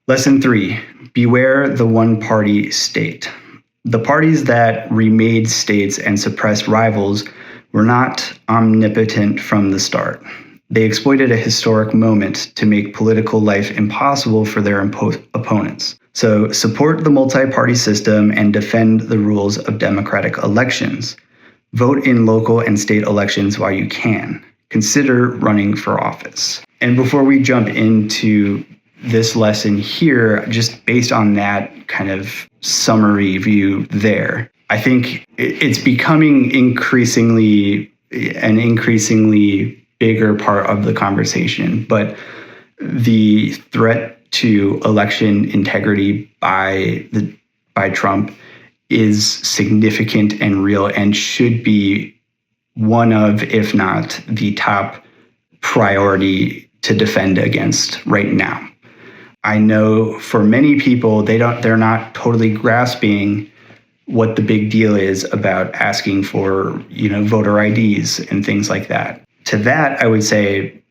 Lesson 3, beware the one-party state. The parties that remade states and suppressed rivals were not omnipotent from the start. They exploited a historic moment to make political life impossible for their opponents. So support the multi-party system and defend the rules of democratic elections. Vote in local and state elections while you can. Consider running for office. And before we jump into this lesson here, just based on that kind of summary view there, I think it's becoming an increasingly bigger part of the conversation. But the threat to election integrity by Trump is significant and real and should be one of, if not the top priority to defend against right now. I know for many people, they're not totally grasping what the big deal is about asking for, voter IDs and things like that. To that, I would say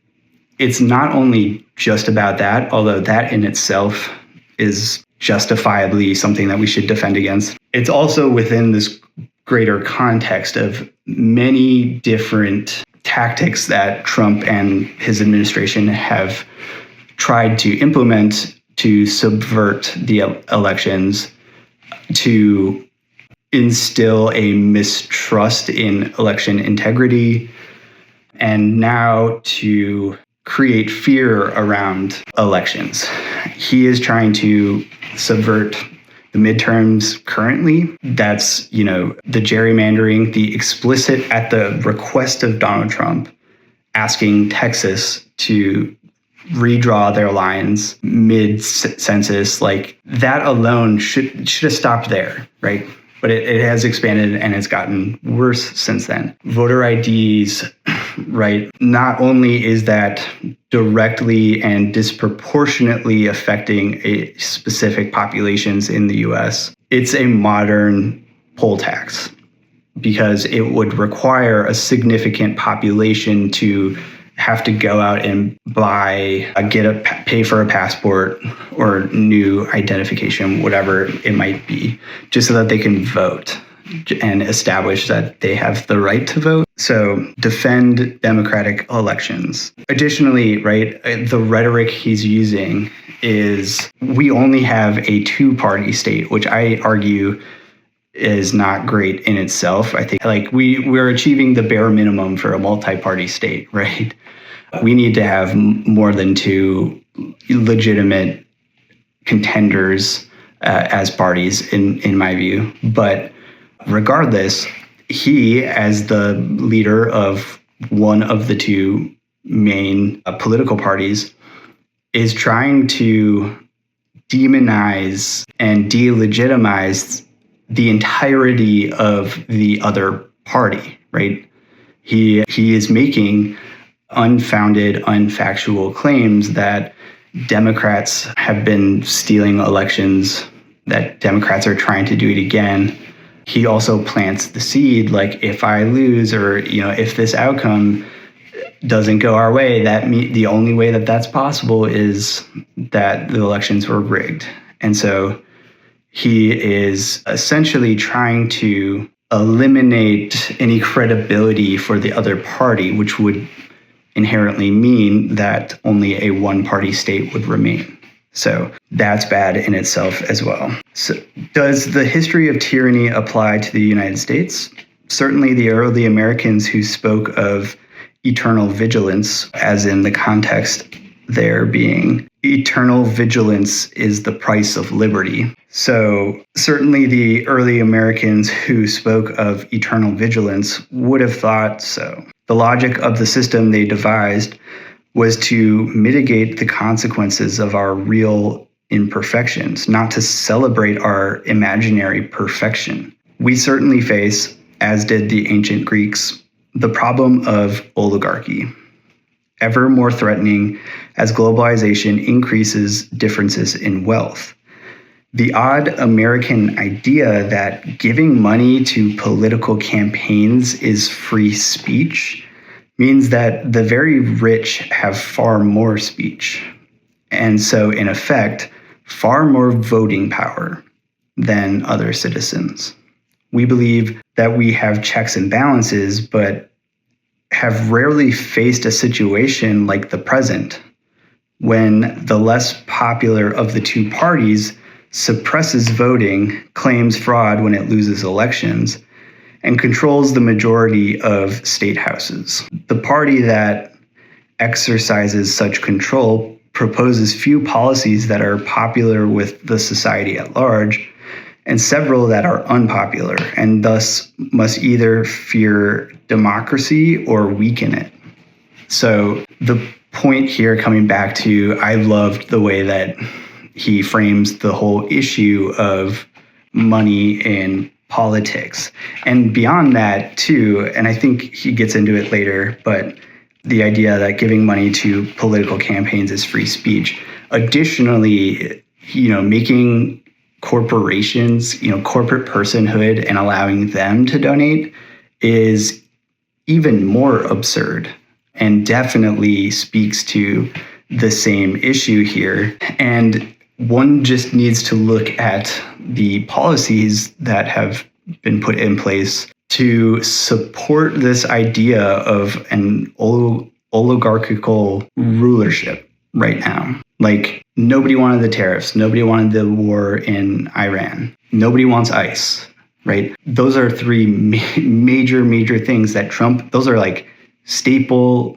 it's not only just about that, although that in itself is justifiably something that we should defend against. It's also within this greater context of many different tactics that Trump and his administration have tried to implement to subvert the elections, to instill a mistrust in election integrity, and now to create fear around elections. He is trying to subvert the midterms currently. That's, the gerrymandering, the explicit, at the request of Donald Trump, asking Texas to redraw their lines mid-census. Like, that alone should have stopped there, right? But it has expanded and it's gotten worse since then. Voter IDs, right? Not only is that directly and disproportionately affecting a specific populations in the US, it's a modern poll tax because it would require a significant population to have to go out and pay for a passport or new identification, whatever it might be, just so that they can vote and establish that they have the right to vote. So defend democratic elections. Additionally, right, the rhetoric he's using is we only have a two-party state, which I argue is not great in itself. I think we're achieving the bare minimum for a multi-party state, right? We need to have more than two legitimate contenders as parties, in my view. But regardless, he, as the leader of one of the two main political parties, is trying to demonize and delegitimize the entirety of the other party, right? He is making unfounded, unfactual claims that Democrats have been stealing elections, that Democrats are trying to do it again. He also plants the seed, like, if I lose, or, if this outcome doesn't go our way, the only way that that's possible is that the elections were rigged. And so he is essentially trying to eliminate any credibility for the other party, which would inherently mean that only a one-party state would remain. So that's bad in itself as well. So does the history of tyranny apply to the United States? Certainly the early Americans who spoke of eternal vigilance, as in the context there being eternal vigilance is the price of liberty. So certainly the early Americans who spoke of eternal vigilance would have thought so. The logic of the system they devised was to mitigate the consequences of our real imperfections, not to celebrate our imaginary perfection. We certainly face, as did the ancient Greeks, the problem of oligarchy, ever more threatening as globalization increases differences in wealth. The odd American idea that giving money to political campaigns is free speech means that the very rich have far more speech. And so, in effect, far more voting power than other citizens. We believe that we have checks and balances, but have rarely faced a situation like the present, when the less popular of the two parties suppresses voting, claims fraud when it loses elections, and controls the majority of state houses. The party that exercises such control proposes few policies that are popular with the society at large, and several that are unpopular, and thus must either fear democracy or weaken it. So the point here, coming back to, I loved the way that he frames the whole issue of money in politics. And beyond that too, and I think he gets into it later, but the idea that giving money to political campaigns is free speech. Additionally, making corporations, corporate personhood and allowing them to donate is even more absurd, and definitely speaks to the same issue here. And one just needs to look at the policies that have been put in place to support this idea of an oligarchical rulership right now. Like, nobody wanted the tariffs. Nobody wanted the war in Iran. Nobody wants ICE, right? Those are three major things that Trump, those are like staple,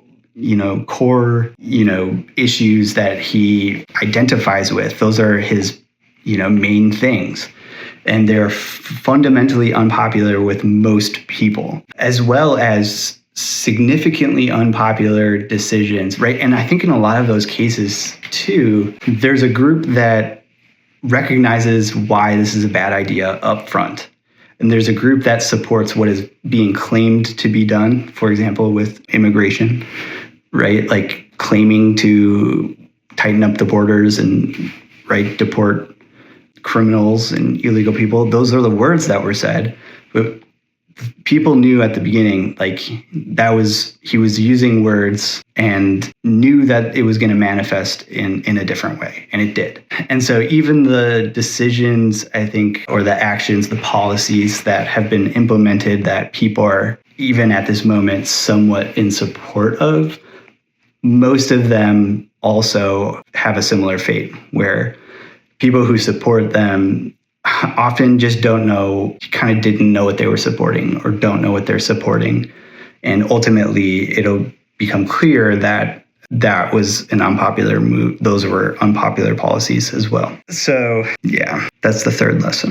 core, issues that he identifies with. Those are his, main things. And they're fundamentally unpopular with most people, as well as significantly unpopular decisions, right? And I think in a lot of those cases too, there's a group that recognizes why this is a bad idea up front. And there's a group that supports what is being claimed to be done, for example, with immigration, right? Like claiming to tighten up the borders and, right, deport criminals and illegal people. Those are the words that were said. But people knew at the beginning, like, he was using words and knew that it was going to manifest in a different way. And it did. And so even the decisions, I think, or the actions, the policies that have been implemented that people are, even at this moment, somewhat in support of, most of them also have a similar fate, where people who support them often just didn't know what they were supporting, or don't know what they're supporting. And ultimately, it'll become clear that that was an unpopular move. Those were unpopular policies as well. So yeah, that's the third lesson.